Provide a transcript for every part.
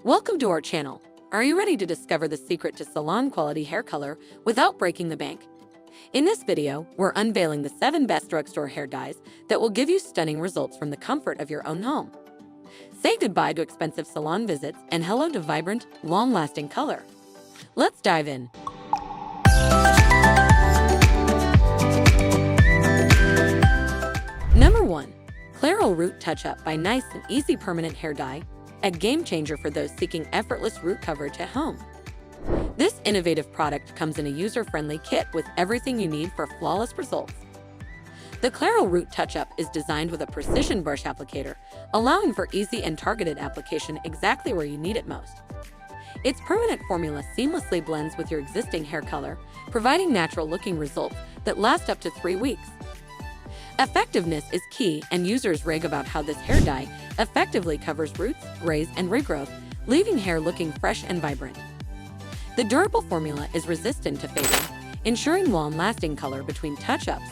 Welcome to our channel. Are you ready to discover the secret to salon-quality hair color without breaking the bank? In this video, we're unveiling the 7 best drugstore hair dyes that will give you stunning results from the comfort of your own home. Say goodbye to expensive salon visits and hello to vibrant, long-lasting color. Let's dive in. Number 1. Clairol Root Touch-Up by Nice and Easy Permanent Hair Dye, a game changer for those seeking effortless root coverage at home. This innovative product comes in a user-friendly kit with everything you need for flawless results. The Clairol Root Touch-Up is designed with a precision brush applicator, allowing for easy and targeted application exactly where you need it most. Its permanent formula seamlessly blends with your existing hair color, providing natural-looking results that last up to 3 weeks. Effectiveness is key, and users rave about how this hair dye effectively covers roots, grays, and regrowth, leaving hair looking fresh and vibrant. The durable formula is resistant to fading, ensuring long-lasting color between touch-ups.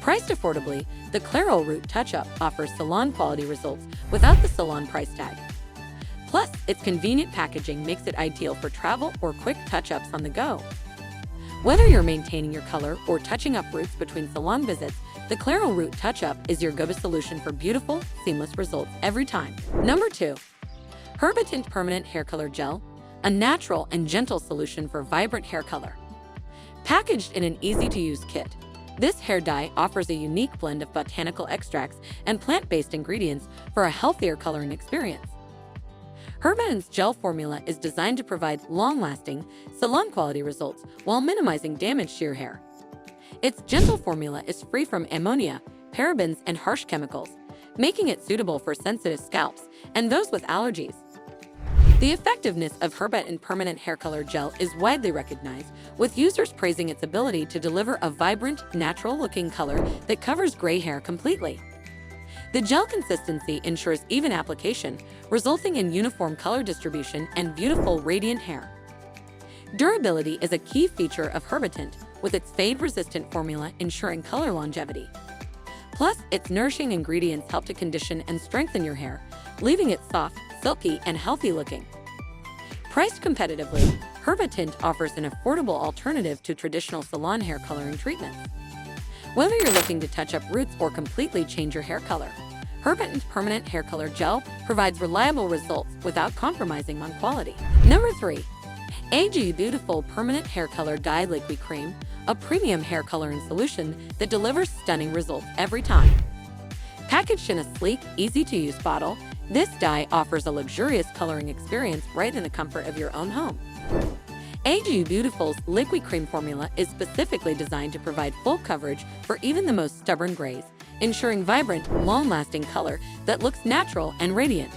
Priced affordably, the Clairol Root Touch-Up offers salon-quality results without the salon price tag. Plus, its convenient packaging makes it ideal for travel or quick touch-ups on the go. Whether you're maintaining your color or touching up roots between salon visits, the Clairol Root Touch-Up is your go-to solution for beautiful, seamless results every time. Number 2. Herbitint Permanent Hair Color Gel, a natural and gentle solution for vibrant hair color. Packaged in an easy-to-use kit, this hair dye offers a unique blend of botanical extracts and plant-based ingredients for a healthier coloring experience. Herbitint's gel formula is designed to provide long-lasting, salon-quality results while minimizing damage to your hair. Its gentle formula is free from ammonia, parabens, and harsh chemicals, making it suitable for sensitive scalps and those with allergies. The effectiveness of Herbitint Permanent Hair Color Gel is widely recognized, with users praising its ability to deliver a vibrant, natural-looking color that covers gray hair completely. The gel consistency ensures even application, resulting in uniform color distribution and beautiful, radiant hair. Durability is a key feature of Herbitint, with its fade-resistant formula ensuring color longevity. Plus, its nourishing ingredients help to condition and strengthen your hair, leaving it soft, silky, and healthy-looking. Priced competitively, Herbitint offers an affordable alternative to traditional salon hair coloring treatments. Whether you're looking to touch up roots or completely change your hair color, Herbitint Permanent Hair Color Gel provides reliable results without compromising on quality. Number 3. AG Beautiful Permanent Hair Color Dye Liquid Creme, a premium hair coloring solution that delivers stunning results every time. Packaged in a sleek, easy-to-use bottle, this dye offers a luxurious coloring experience right in the comfort of your own home. AG Beautiful's liquid cream formula is specifically designed to provide full coverage for even the most stubborn grays, ensuring vibrant, long-lasting color that looks natural and radiant.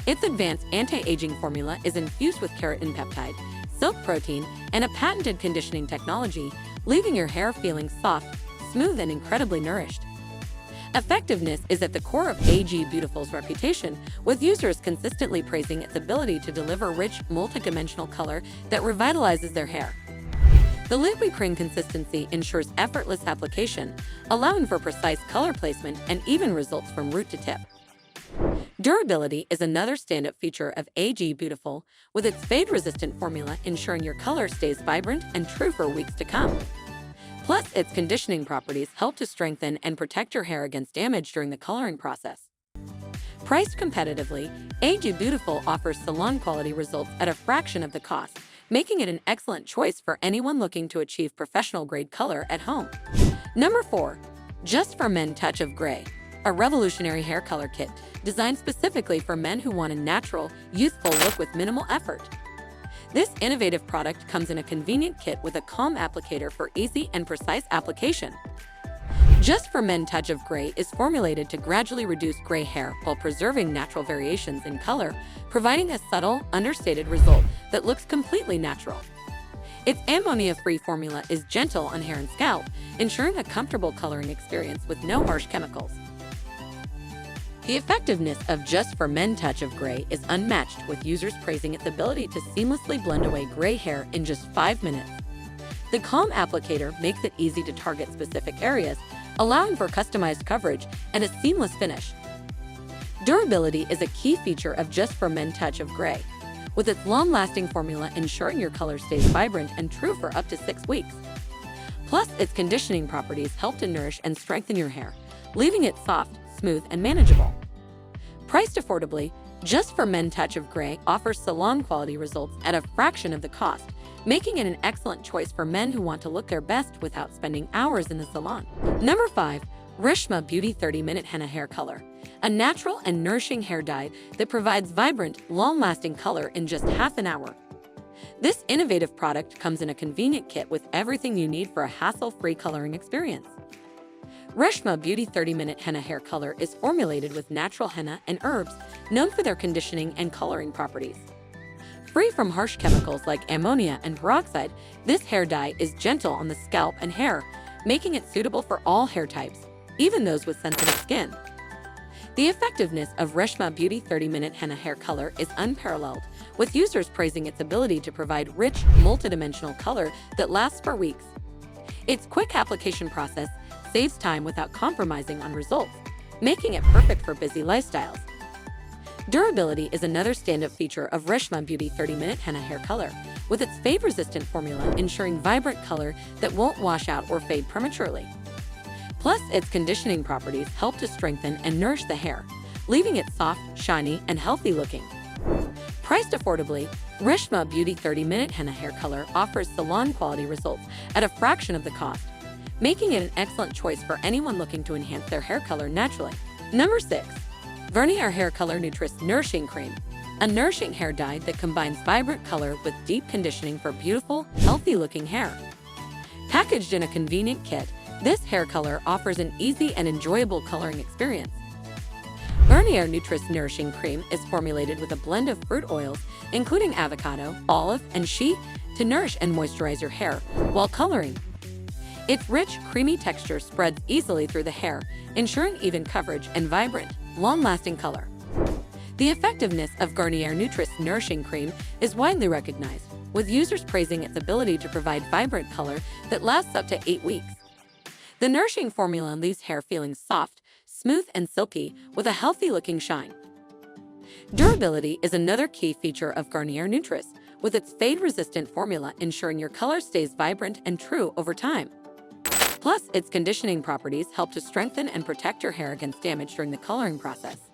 Its advanced anti-aging formula is infused with keratin peptide, silk protein, and a patented conditioning technology, leaving your hair feeling soft, smooth, and incredibly nourished. Effectiveness is at the core of AG Beautiful's reputation, with users consistently praising its ability to deliver rich, multidimensional color that revitalizes their hair. The liquid cream consistency ensures effortless application, allowing for precise color placement and even results from root to tip. Durability is another stand-up feature of AG Beautiful, with its fade-resistant formula ensuring your color stays vibrant and true for weeks to come. Plus, its conditioning properties help to strengthen and protect your hair against damage during the coloring process. Priced competitively, AG Beautiful offers salon-quality results at a fraction of the cost, making it an excellent choice for anyone looking to achieve professional-grade color at home. Number 4. Just for Men Touch of Gray, a revolutionary hair color kit designed specifically for men who want a natural, youthful look with minimal effort. This innovative product comes in a convenient kit with a calm applicator for easy and precise application. Just for Men Touch of Gray is formulated to gradually reduce gray hair while preserving natural variations in color, providing a subtle, understated result that looks completely natural. Its ammonia-free formula is gentle on hair and scalp, ensuring a comfortable coloring experience with no harsh chemicals. The effectiveness of Just for Men Touch of Gray is unmatched, with users praising its ability to seamlessly blend away gray hair in just 5 minutes. The calm applicator makes it easy to target specific areas, allowing for customized coverage and a seamless finish. Durability is a key feature of Just for Men Touch of Grey, with its long-lasting formula ensuring your color stays vibrant and true for up to 6 weeks. Plus, its conditioning properties help to nourish and strengthen your hair, leaving it soft, smooth, and manageable. Priced affordably, Just for Men Touch of Grey offers salon-quality results at a fraction of the cost, making it an excellent choice for men who want to look their best without spending hours in the salon. Number 5. Reshma Beauty 30-Minute Henna Hair Color, a natural and nourishing hair dye that provides vibrant, long-lasting color in just half an hour. This innovative product comes in a convenient kit with everything you need for a hassle-free coloring experience. Reshma Beauty 30-Minute Henna Hair Color is formulated with natural henna and herbs known for their conditioning and coloring properties. Free from harsh chemicals like ammonia and peroxide, this hair dye is gentle on the scalp and hair, making it suitable for all hair types, even those with sensitive skin. The effectiveness of Reshma Beauty 30-Minute Henna Hair Color is unparalleled, with users praising its ability to provide rich, multidimensional color that lasts for weeks. Its quick application process saves time without compromising on results, making it perfect for busy lifestyles. Durability is another stand-up feature of Reshma Beauty 30-Minute Henna Hair Color, with its fade-resistant formula ensuring vibrant color that won't wash out or fade prematurely. Plus, its conditioning properties help to strengthen and nourish the hair, leaving it soft, shiny, and healthy-looking. Priced affordably, Reshma Beauty 30-Minute Henna Hair Color offers salon-quality results at a fraction of the cost, making it an excellent choice for anyone looking to enhance their hair color naturally. Number 6. Garnier Hair Color Nutrisse Nourishing Creme, a nourishing hair dye that combines vibrant color with deep conditioning for beautiful, healthy-looking hair. Packaged in a convenient kit, this hair color offers an easy and enjoyable coloring experience. Garnier Nutrisse Nourishing Creme is formulated with a blend of fruit oils, including avocado, olive, and shea, to nourish and moisturize your hair while coloring. Its rich, creamy texture spreads easily through the hair, ensuring even coverage and vibrant, long-lasting color. The effectiveness of Garnier Nutrisse Nourishing Creme is widely recognized, with users praising its ability to provide vibrant color that lasts up to 8 weeks. The nourishing formula leaves hair feeling soft, smooth, and silky with a healthy-looking shine. Durability is another key feature of Garnier Nutrisse, with its fade-resistant formula ensuring your color stays vibrant and true over time. Plus, its conditioning properties help to strengthen and protect your hair against damage during the coloring process.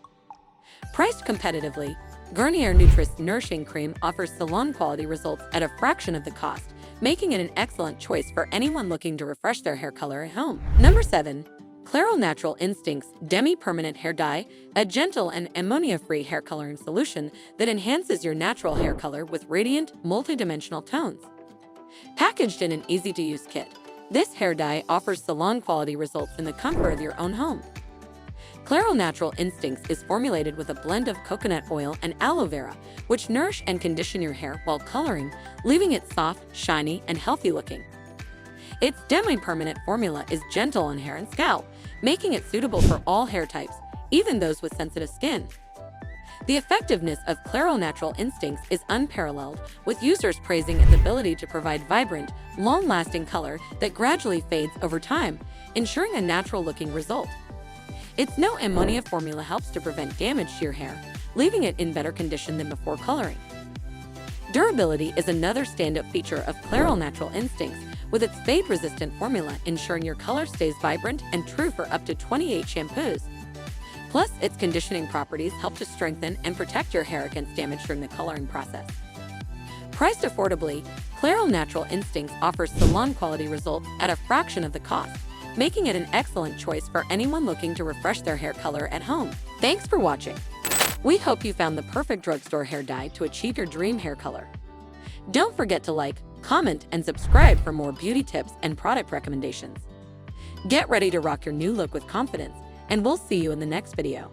Priced competitively, Garnier Nutrisse Nourishing Creme offers salon-quality results at a fraction of the cost, making it an excellent choice for anyone looking to refresh their hair color at home. Number 7. Clairol Natural Instincts Demi-Permanent Hair Dye, a gentle and ammonia-free hair coloring solution that enhances your natural hair color with radiant, multidimensional tones. Packaged in an easy-to-use kit, this hair dye offers salon-quality results in the comfort of your own home. Clairol Natural Instincts is formulated with a blend of coconut oil and aloe vera, which nourish and condition your hair while coloring, leaving it soft, shiny, and healthy-looking. Its demi-permanent formula is gentle on hair and scalp, making it suitable for all hair types, even those with sensitive skin. The effectiveness of Clairol Natural Instincts is unparalleled, with users praising its ability to provide vibrant, long-lasting color that gradually fades over time, ensuring a natural-looking result. Its no ammonia formula helps to prevent damage to your hair, leaving it in better condition than before coloring. Durability is another stand-up feature of Clairol Natural Instincts, with its fade-resistant formula ensuring your color stays vibrant and true for up to 28 shampoos. Plus, its conditioning properties help to strengthen and protect your hair against damage during the coloring process. Priced affordably, Clairol Natural Instincts offers salon-quality results at a fraction of the cost, making it an excellent choice for anyone looking to refresh their hair color at home. Thanks for watching. We hope you found the perfect drugstore hair dye to achieve your dream hair color. Don't forget to like, comment, and subscribe for more beauty tips and product recommendations. Get ready to rock your new look with confidence, and we'll see you in the next video.